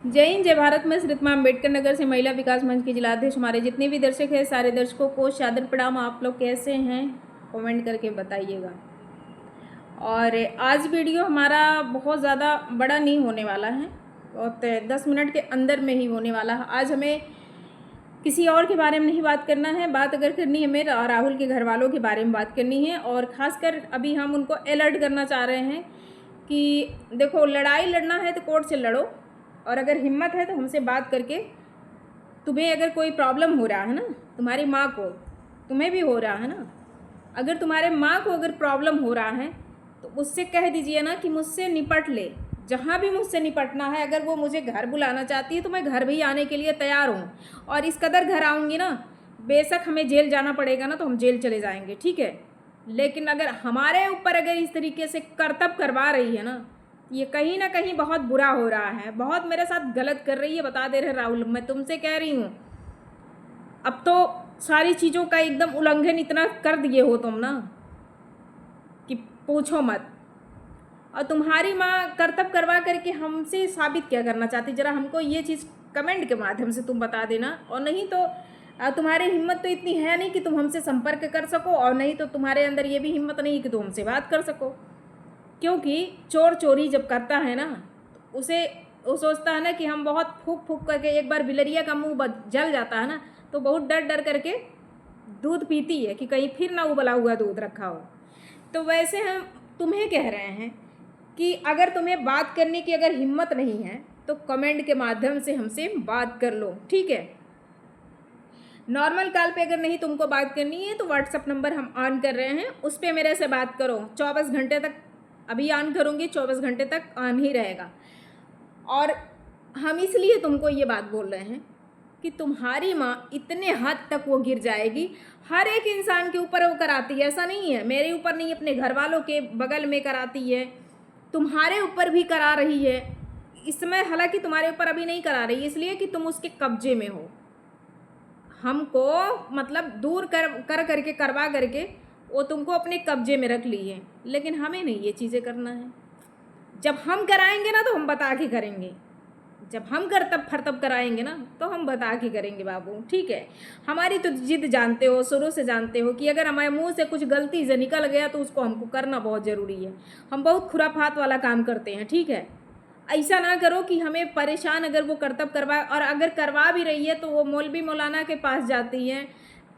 जय हिंद जय भारत। मैं श्रीतमा अम्बेडकर नगर से महिला विकास मंच की जिलाध्यक्ष। हमारे जितने भी दर्शक हैं सारे दर्शकों को सादर प्रणाम। आप लोग कैसे हैं कमेंट करके बताइएगा। और आज वीडियो हमारा बहुत ज़्यादा बड़ा नहीं होने वाला है और 10 मिनट के अंदर में ही होने वाला है। आज हमें किसी और के बारे में नहीं बात करना है। बात अगर करनी है हमें राहुल के घर वालों के बारे में बात करनी है। और ख़ासकर अभी हम उनको अलर्ट करना चाह रहे हैं कि देखो, लड़ाई लड़ना है तो कोर्ट से लड़ो, और अगर हिम्मत है तो हमसे बात करके, तुम्हें अगर कोई प्रॉब्लम हो रहा है ना, तुम्हारी माँ को, तुम्हें भी हो रहा है ना, अगर तुम्हारे माँ को अगर प्रॉब्लम हो रहा है तो उससे कह दीजिए ना कि मुझसे निपट ले, जहाँ भी मुझसे निपटना है। अगर वो मुझे घर बुलाना चाहती है तो मैं घर भी आने के लिए तैयार हूँ, और इस कदर घर आऊँगी ना, बेशक हमें जेल जाना पड़ेगा ना तो हम जेल चले जाएंगे, ठीक है। लेकिन अगर हमारे ऊपर अगर इस तरीके से करतब करवा रही है ना, ये कहीं ना कहीं बहुत बुरा हो रहा है, बहुत मेरे साथ गलत कर रही है। बता दे रहे राहुल, मैं तुमसे कह रही हूँ, अब तो सारी चीज़ों का एकदम उल्लंघन इतना कर दिए हो तुम ना कि पूछो मत। और तुम्हारी माँ करतब करवा करके हमसे साबित क्या करना चाहती, ज़रा हमको ये चीज़ कमेंट के माध्यम से तुम बता देना। और नहीं तो तुम्हारी हिम्मत तो इतनी है नहीं कि तुम हमसे संपर्क कर सको, और नहीं तो तुम्हारे अंदर ये भी हिम्मत नहीं कि तुम हमसे बात कर सको। क्योंकि चोर चोरी जब करता है ना तो वो सोचता है ना कि हम बहुत फूक फूक करके, एक बार बिलरिया का मुंह जल जाता है ना तो बहुत डर डर करके दूध पीती है कि कहीं फिर ना उबला हुआ दूध रखा हो। तो वैसे हम तुम्हें कह रहे हैं कि अगर तुम्हें बात करने की अगर हिम्मत नहीं है तो कमेंट के माध्यम से हमसे बात कर लो, ठीक है। नॉर्मल कॉल पे अगर नहीं तुमको बात करनी है तो व्हाट्सअप नंबर हम ऑन कर रहे हैं, उस पर मेरे से बात करो। 24 घंटे तक अभी ऑन करूँगी, 24 घंटे तक ऑन ही रहेगा। और हम इसलिए तुमको ये बात बोल रहे हैं कि तुम्हारी माँ इतने हद तक वो गिर जाएगी। हर एक इंसान के ऊपर वो कराती है, ऐसा नहीं है मेरे ऊपर नहीं, अपने घर वालों के बगल में कराती है, तुम्हारे ऊपर भी करा रही है इस समय। हालांकि तुम्हारे ऊपर अभी नहीं करा रही इसलिए कि तुम उसके कब्जे में हो। हमको मतलब दूर कर करके करवा करके वो तुमको अपने कब्जे में रख ली है, लेकिन हमें नहीं ये चीज़ें करना है। जब हम कराएंगे ना तो हम बता के करेंगे, जब हम करतब फरतब कराएंगे ना तो हम बता के करेंगे बाबू, ठीक है। हमारी तो जिद जानते हो, शुरू से जानते हो कि अगर हमारे मुंह से कुछ गलती से निकल गया तो उसको हमको करना बहुत ज़रूरी है। हम बहुत खुराफात वाला काम करते हैं, ठीक है। ऐसा ना करो कि हमें परेशान अगर वो करतब करवाए, और अगर करवा भी रही है तो वो मौलवी मौलाना के पास जाती है,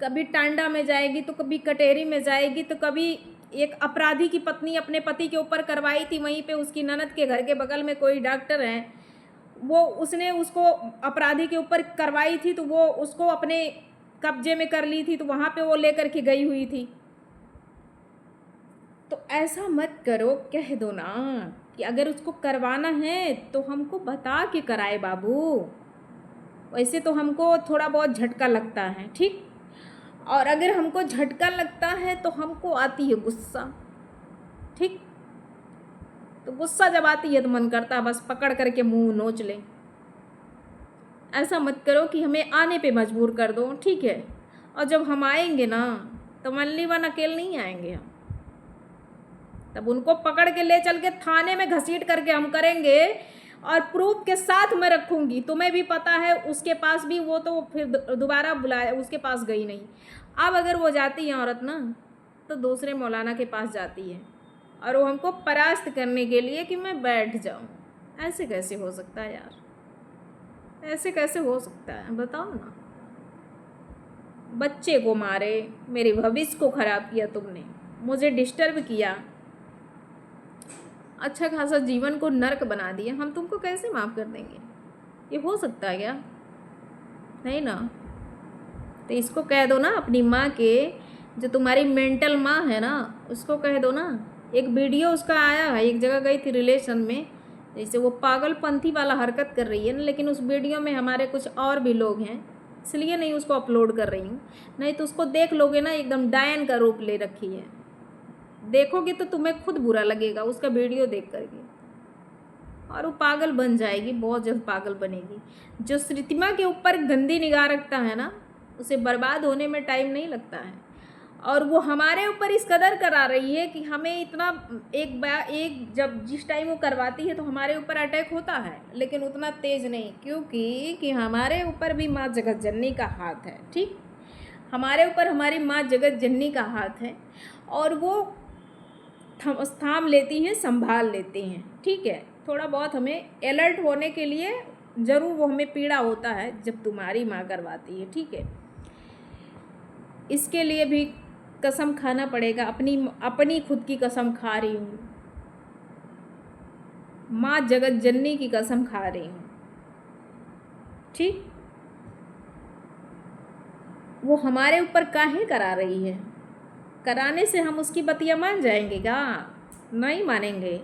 कभी टांडा में जाएगी तो कभी कटेरी में जाएगी, तो कभी एक अपराधी की पत्नी अपने पति के ऊपर करवाई थी, वहीं पे उसकी ननद के घर के बगल में कोई डॉक्टर है, वो उसने उसको अपराधी के ऊपर करवाई थी तो वो उसको अपने कब्जे में कर ली थी, तो वहाँ पे वो लेकर के गई हुई थी। तो ऐसा मत करो, कह दो ना कि अगर उसको करवाना है तो हमको बता के कराए बाबू। वैसे तो हमको थोड़ा बहुत झटका लगता है, ठीक। और अगर हमको झटका लगता है तो हमको आती है गुस्सा, ठीक। तो गुस्सा जब आती है तो मन करता है बस पकड़ करके मुंह नोच लें। ऐसा मत करो कि हमें आने पे मजबूर कर दो, ठीक है। और जब हम आएंगे ना तो मल्ली वन अकेले नहीं आएंगे हम, तब उनको पकड़ के ले चल के थाने में घसीट करके हम करेंगे, और प्रूफ के साथ मैं रखूँगी। तुम्हें भी पता है उसके पास भी, वो तो फिर दोबारा बुलाया, उसके पास गई नहीं। अब अगर वो जाती है औरत ना तो दूसरे मौलाना के पास जाती है, और वो हमको परास्त करने के लिए कि मैं बैठ जाऊँ। ऐसे कैसे हो सकता है यार, ऐसे कैसे हो सकता है बताओ ना। बच्चे को मारे, मेरे भविष्य को ख़राब किया तुमने, मुझे डिस्टर्ब किया, अच्छा खासा जीवन को नर्क बना दिया, हम तुमको कैसे माफ़ कर देंगे? ये हो सकता है क्या? नहीं ना। तो इसको कह दो ना अपनी माँ के, जो तुम्हारी मेंटल माँ है ना, उसको कह दो ना। एक वीडियो उसका आया है, एक जगह गई थी रिलेशन में, जैसे वो पागलपंथी वाला हरकत कर रही है ना, लेकिन उस वीडियो में हमारे कुछ और भी लोग हैं, इसलिए नहीं उसको अपलोड कर रही हूँ। नहीं तो उसको देख लोगे ना, एकदम डायन का रूप ले रखी है। देखोगे तो तुम्हें खुद बुरा लगेगा उसका वीडियो देख करके, और वो पागल बन जाएगी, बहुत जल्द पागल बनेगी। जो श्रीतिमा के ऊपर गंदी निगाह रखता है ना, उसे बर्बाद होने में टाइम नहीं लगता है। और वो हमारे ऊपर इस कदर करा रही है कि हमें इतना एक जब जिस टाइम वो करवाती है तो हमारे ऊपर अटैक होता है, लेकिन उतना तेज़ नहीं, क्योंकि कि हमारे ऊपर भी माँ जगत जननी का हाथ है। ठीक, हमारे ऊपर हमारी माँ जगत जननी का हाथ है और वो थाम लेती हैं, संभाल लेती हैं। ठीक है, थोड़ा बहुत हमें अलर्ट होने के लिए ज़रूर वो हमें पीड़ा होता है जब तुम्हारी माँ करवाती है। ठीक है, इसके लिए भी कसम खाना पड़ेगा, अपनी खुद की कसम खा रही हूँ, माँ जगत जननी की कसम खा रही हूँ। ठीक, वो हमारे ऊपर काहे करा रही है? कराने से हम उसकी बतिया मान जाएंगे क्या? नहीं मानेंगे।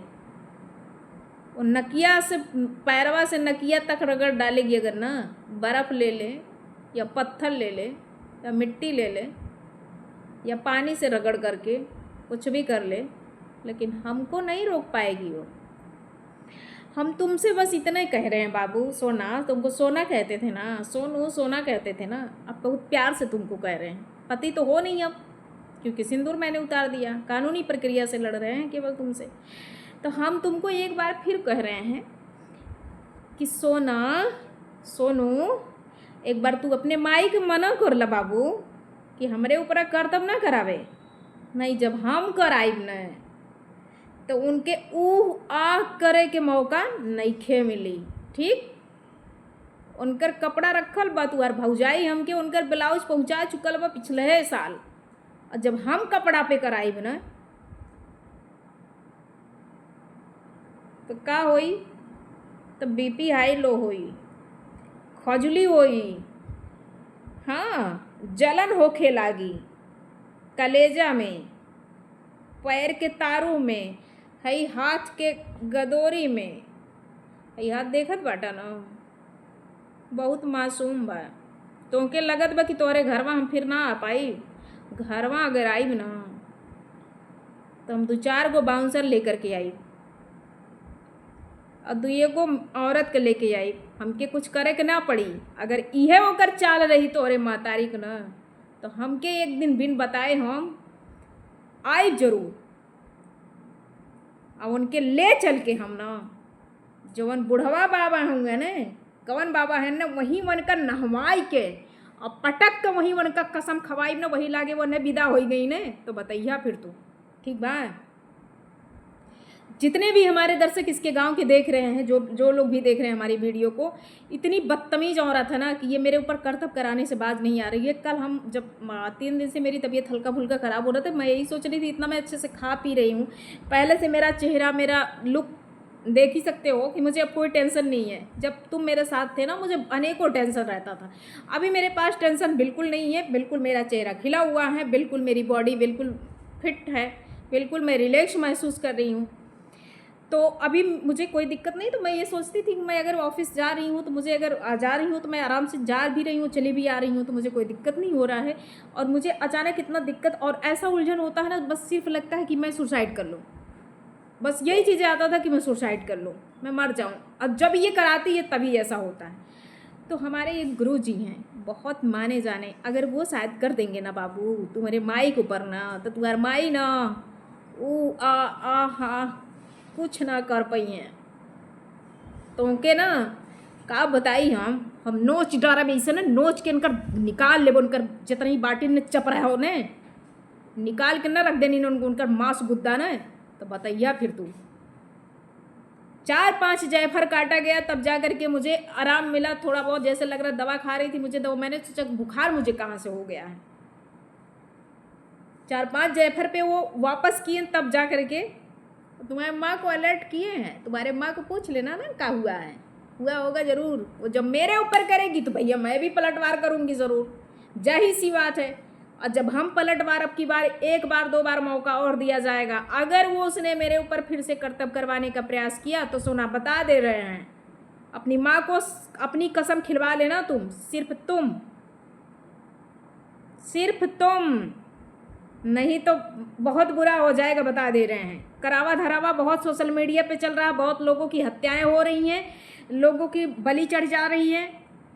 वो नकिया से, पैरवा से नकिया तक रगड़ डालेगी अगर ना, बर्फ़ ले ले या पत्थर ले ले या मिट्टी ले ले या पानी से रगड़ करके कुछ भी कर ले, लेकिन हमको नहीं रोक पाएगी वो। हम तुमसे बस इतना ही कह रहे हैं बाबू, सोना, तुमको सोना कहते थे ना, सोनू सोना कहते थे ना, अब बहुत प्यार से तुमको कह रहे हैं। पति तो हो नहीं अब, क्योंकि सिंदूर मैंने उतार दिया, कानूनी प्रक्रिया से लड़ रहे हैं केवल तुमसे। तो हम तुमको एक बार फिर कह रहे हैं कि सोना, सोनू, एक बार तू अपने माई के मना कर ला बाबू कि हमरे ऊपर कर्तव्य ना करावे। नहीं, जब हम कराइब न तो उनके ऊह आह करे के मौका नइखे मिली। ठीक, उनकर कपड़ा रखल बा, तुहार भौजाई हमके उनकर ब्लाउज पहुंचा चुकल बा पिछले साल, और जब हम कपड़ा पे कराइब न तो का होई? तो बीपी हाई लो होई, खजुली होई, हाँ, जलन होखे लागी कलेजा में, पैर के तारू में, हई हाथ के गदोरी में। हई हाथ देखत बाटा ना, बहुत मासूम बा। तोहके लगत बा कि तोहरे घरवा हम फिर ना आ पाई। घरवा अगर आईब ना तो हम 2-4 गो बाउंसर लेकर के आई और 2 गो औरत के लेके आई, हमके कुछ करे के ना पड़ी। अगर इहे ओकर चाल रही तोहरे महतारी के ना, तो हमके एक दिन बिन बताए हम आई जरूर, और उनके ले चल के हम ना, जवन बुढ़वा बाबा होंगे न, कवन बाबा है ना, वहीं उनका नहवाई के और पटक के वहीं उनका कसम खवाई ना, वही लागे वो न विदा हो गई ने। तो बताइया फिर तू, ठीक बा? जितने भी हमारे दर्शक इसके गांव के देख रहे हैं, जो लोग भी देख रहे हैं हमारी वीडियो को, इतनी बदतमीज औरत है ना कि ये मेरे ऊपर कर्तव्य कराने से बाज नहीं आ रही है। कल हम जब 3 दिन से मेरी तबीयत हल्का फुल्का ख़राब हो रहा था, मैं यही सोच रही थी, इतना मैं अच्छे से खा पी रही हूँ, पहले से मेरा चेहरा, मेरा लुक देख ही सकते हो कि मुझे अब कोई टेंशन नहीं है। जब तुम मेरे साथ थे ना, मुझे अनेकों टेंशन रहता था। अभी मेरे पास टेंशन बिल्कुल नहीं है, बिल्कुल मेरा चेहरा खिला हुआ है, बिल्कुल मेरी बॉडी बिल्कुल फिट है, बिल्कुल मैं रिलैक्स महसूस कर रही हूँ। तो अभी मुझे कोई दिक्कत नहीं। तो मैं ये सोचती थी कि मैं अगर ऑफिस जा रही हूँ तो मुझे, अगर जा रही हूँ तो मैं आराम से जा भी रही हूँ, चली भी आ रही हूँ, तो मुझे कोई दिक्कत नहीं हो रहा है। और मुझे अचानक इतना दिक्कत और ऐसा उलझन होता है ना, बस सिर्फ लगता है कि मैं सुसाइड कर लूँ, बस यही चीज़ें आता था कि मैं सुसाइड कर लूँ, मैं मर जाऊँ। और जब ये कराती है तभी ऐसा होता है। तो हमारे एक गुरु जी हैं, बहुत माने जाने, अगर वो शायद कर देंगे ना बाबू तुम्हारे माई के ऊपर ना, तो तुम्हारे माई ना हा कुछ ना कर पाई हैं। तो उनके ना का बताई, हम नोच डारा में इसे ना, नोच के उनकर निकाल ले, उनकर जितनी बाटी ने चप रहा हो ने, निकाल के ना रख देनी उनको, उनका मांस गुद्दा ना। तो बताइया फिर तू, 4-5 जायफल काटा गया तब जा कर के मुझे आराम मिला, थोड़ा बहुत जैसे लग रहा, दवा खा रही थी मुझे दवा, मैंने सोचा बुखार मुझे कहाँ से हो गया है। 4-5 जायफल पे वो वापस किए तब जा कर के तुम्हारे माँ को अलर्ट किए हैं। तुम्हारे माँ को पूछ लेना ना क्या हुआ है, हुआ होगा ज़रूर। वो जब मेरे ऊपर करेगी तो भैया मैं भी पलटवार करूँगी ज़रूर, जाहिर सी बात है। और जब हम पलटवार, अब की बार 1 बार 2 बार मौका और दिया जाएगा, अगर वो उसने मेरे ऊपर फिर से कर्तव्य करवाने का प्रयास किया तो सोना बता दे रहे हैं, अपनी माँ को अपनी कसम खिलवा लेना तुम, सिर्फ तुम, नहीं तो बहुत बुरा हो जाएगा, बता दे रहे हैं। करावा धरावा बहुत सोशल मीडिया पे चल रहा है, बहुत लोगों की हत्याएं हो रही हैं, लोगों की बलि चढ़ जा रही है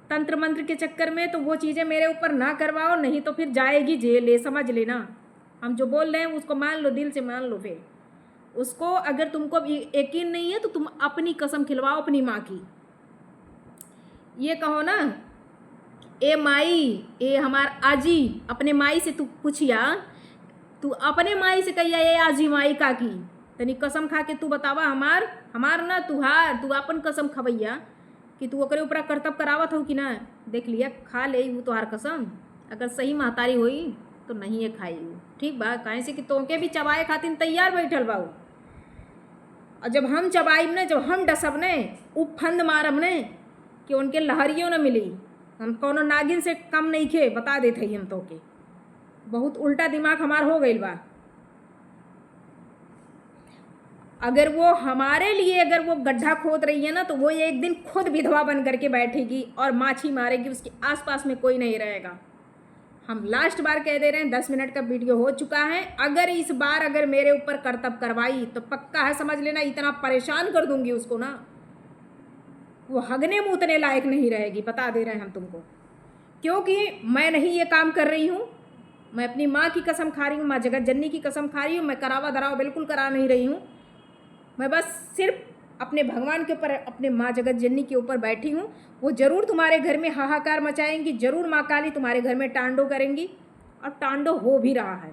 तंत्र मंत्र के चक्कर में। तो वो चीज़ें मेरे ऊपर ना करवाओ, नहीं तो फिर जाएगी जेल, ये समझ लेना। हम जो बोल रहे हैं उसको मान लो, दिल से मान लो। फिर उसको अगर तुमको यकीन नहीं है तो तुम अपनी कसम खिलवाओ अपनी माँ की। ये कहो ना, ए माई, ए हमार आजी, अपने माई से तू पूछिया, तू अपने माई से कहिया ए आजी माई काकी, तनी कसम खा के तू बतावा हमार ना तुहार, तू अपन कसम खवैया कि तू ओकरे ऊपर करतब करावत हो कि ना। देख लिया, खा ले वो तुहार कसम। अगर सही महतारी हुई तो नहीं है खाई वो, ठीक बा। काहे से कि तोके भी चबाए खातिर तैयार बैठल बा वो। और जब हम चबाइब ने, जब हम डसब ने, उ फंद मारब ने कि उनके लहरियों न मिली। हम कोनो नागिन से कम नहीं खे, बता देते ही हम तोके। बहुत उल्टा दिमाग हमार हो गइल बा। अगर वो हमारे लिए अगर वो गड्ढा खोद रही है ना, तो वो एक दिन खुद विधवा बन करके बैठेगी और माछी मारेगी, उसके आसपास में कोई नहीं रहेगा। हम लास्ट बार कह दे रहे हैं, 10 मिनट का वीडियो हो चुका है। अगर इस बार अगर मेरे ऊपर करतब करवाई तो पक्का है, समझ लेना, इतना परेशान कर दूंगी उसको ना, वो हगने मूतने लायक नहीं रहेगी। बता दे रहे हैं हम तुमको, क्योंकि मैं नहीं ये काम कर रही हूँ। मैं अपनी माँ की कसम खा रही हूँ, माँ जगत जननी की कसम खा रही हूँ। मैं करावा धरावा बिल्कुल करा नहीं रही हूँ। मैं बस सिर्फ अपने भगवान के ऊपर, अपने माँ जगत जननी के ऊपर बैठी हूँ। वो ज़रूर तुम्हारे घर में हाहाकार मचाएंगी, ज़रूर माँ काली तुम्हारे घर में टांडो करेंगी, और टांडो हो भी रहा है।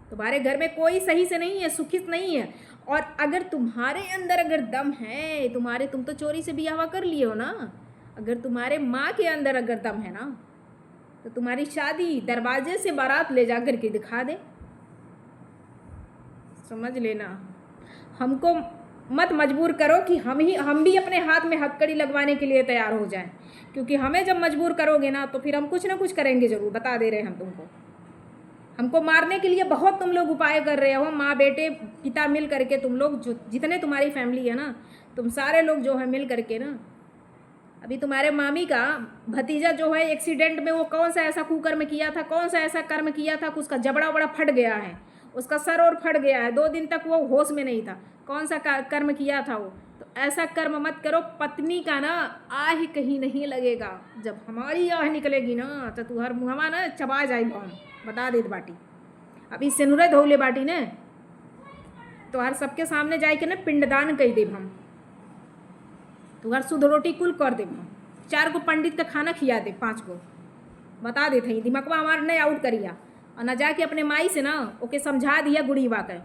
तुम्हारे घर में कोई सही से नहीं है, सुखित नहीं है। और अगर तुम्हारे अंदर अगर दम है, तुम तो चोरी से ब्याह कर लिए हो ना, अगर तुम्हारे माँ के अंदर अगर दम है ना, तो तुम्हारी शादी दरवाजे से बारात ले जा करके दिखा दे। समझ लेना, हमको मत मजबूर करो कि हम भी अपने हाथ में हथकड़ी लगवाने के लिए तैयार हो जाएं, क्योंकि हमें जब मजबूर करोगे ना तो फिर हम कुछ ना कुछ करेंगे ज़रूर। बता दे रहे हैं हम तुमको। हमको मारने के लिए बहुत तुम लोग उपाय कर रहे हो, माँ बेटे पिता मिल करके, तुम लोग जो जितने तुम्हारी फैमिली है ना, तुम सारे लोग जो है मिल करके ना। अभी तुम्हारे मामी का भतीजा जो है एक्सीडेंट में, वो कौन सा ऐसा कुकर्म किया था, कौन सा ऐसा कर्म किया था कि उसका जबड़ा बड़ा फट गया है, उसका सर और फट गया है, 2 दिन तक वो होश में नहीं था। कौन सा कर्म किया था वो? तो ऐसा कर्म मत करो। पत्नी का ना आह कहीं नहीं लगेगा। जब हमारी आह निकलेगी ना तो तुहर मुहवा ना चबा जाए हम। बता दे बाटी, अभी सिनुरे धोले बाटी ने तो हर सबके सामने जाए के ना पिंडदान कह देव हम। तुहर शुद्ध रोटी कुल कर देव हम, 4 को पंडित का खाना खिया दे, 5 को। बता देते ही दिमागवा हमार नहीं आउट करिया। और ना जाके अपने माई से ना ओके समझा दिया, गुड़ीवा के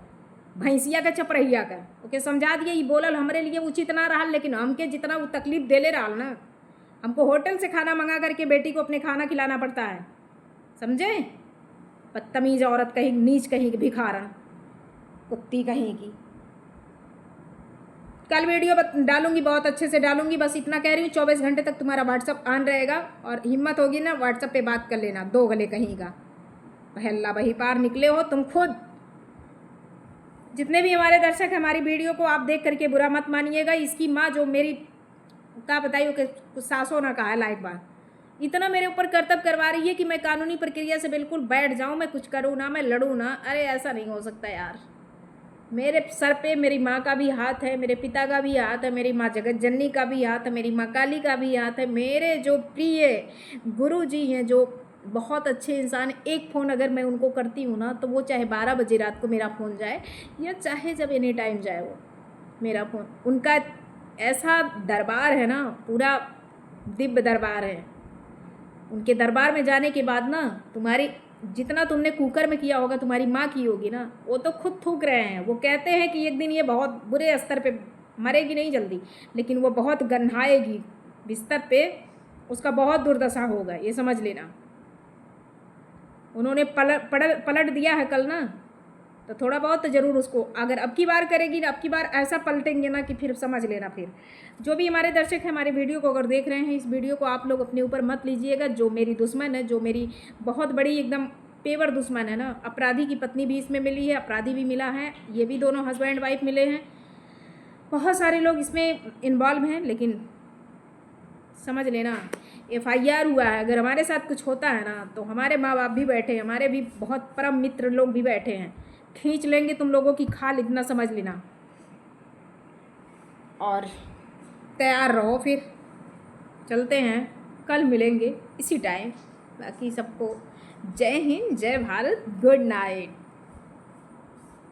भैंसिया का चपरहिया का ओके समझा दिया। ये बोलल हमरे लिए उचित ना रहा, लेकिन हमके जितना वो तकलीफ देले रहा ना, हमको होटल से खाना मंगा करके बेटी को अपने खाना खिलाना पड़ता है। समझे? बदतमीज औरत कहीं, नीच कहीं की, भिखारन कुत्ती कहीं की। कल वीडियो डालूंगी, बहुत अच्छे से डालूंगी। बस इतना कह रही हूँ, 24 घंटे तक तुम्हारा व्हाट्सअप ऑन रहेगा, और हिम्मत होगी ना व्हाट्सअप पे बात कर लेना। 2 गले कहीं का पहला वही पार निकले हो तुम खुद। जितने भी हमारे दर्शक हमारी वीडियो को आप देख करके बुरा मत मानिएगा। इसकी माँ जो मेरी का बताइए कि कुछ सासों ना कहा लायक बात, इतना मेरे ऊपर कर्तव्य करवा रही है कि मैं कानूनी प्रक्रिया से बिल्कुल बैठ जाऊँ, मैं कुछ करूँ ना, मैं लड़ूँ ना। अरे ऐसा नहीं हो सकता यार। मेरे सर पे मेरी माँ का भी हाथ है, मेरे पिता का भी हाथ है, मेरी माँ जगत जननी का भी हाथ है, मेरी माँ काली का भी हाथ है, मेरे जो प्रिय गुरु जी हैं, जो बहुत अच्छे इंसान। एक फ़ोन अगर मैं उनको करती हूँ ना, तो वो चाहे 12 बजे रात को मेरा फ़ोन जाए, या चाहे जब एनी टाइम जाए वो मेरा फ़ोन, उनका ऐसा दरबार है ना, पूरा दिव्य दरबार है। उनके दरबार में जाने के बाद ना, तुम्हारी जितना तुमने कुकर में किया होगा, तुम्हारी माँ की होगी ना, वो तो खुद थूक रहे हैं। वो कहते हैं कि एक दिन ये बहुत बुरे स्तर पे मरेगी, नहीं जल्दी, लेकिन वो बहुत गन्हाएगी बिस्तर पे, उसका बहुत दुर्दशा होगा, ये समझ लेना। उन्होंने पलट दिया है कल ना, तो थोड़ा बहुत तो ज़रूर उसको, अगर अब की बार करेगी ना, अब की बार ऐसा पलटेंगे ना कि फिर समझ लेना। फिर जो भी हमारे दर्शक हैं, हमारे वीडियो को अगर देख रहे हैं, इस वीडियो को आप लोग अपने ऊपर मत लीजिएगा। जो मेरी दुश्मन है, जो मेरी बहुत बड़ी एकदम पेवर दुश्मन है ना, अपराधी की पत्नी भी इसमें मिली है, अपराधी भी मिला है, ये भी दोनों हस्बैंड वाइफ मिले हैं। बहुत सारे लोग इसमें इन्वॉल्व हैं, लेकिन समझ लेना FIR हुआ है। अगर हमारे साथ कुछ होता है ना, तो हमारे माँ बाप भी बैठे हैं, हमारे भी बहुत परम मित्र लोग भी बैठे हैं, खींच लेंगे तुम लोगों की खाल, इतना समझ लेना। और तैयार रहो, फिर चलते हैं, कल मिलेंगे इसी टाइम। बाकी सबको जय हिंद, जय भारत, गुड नाइट।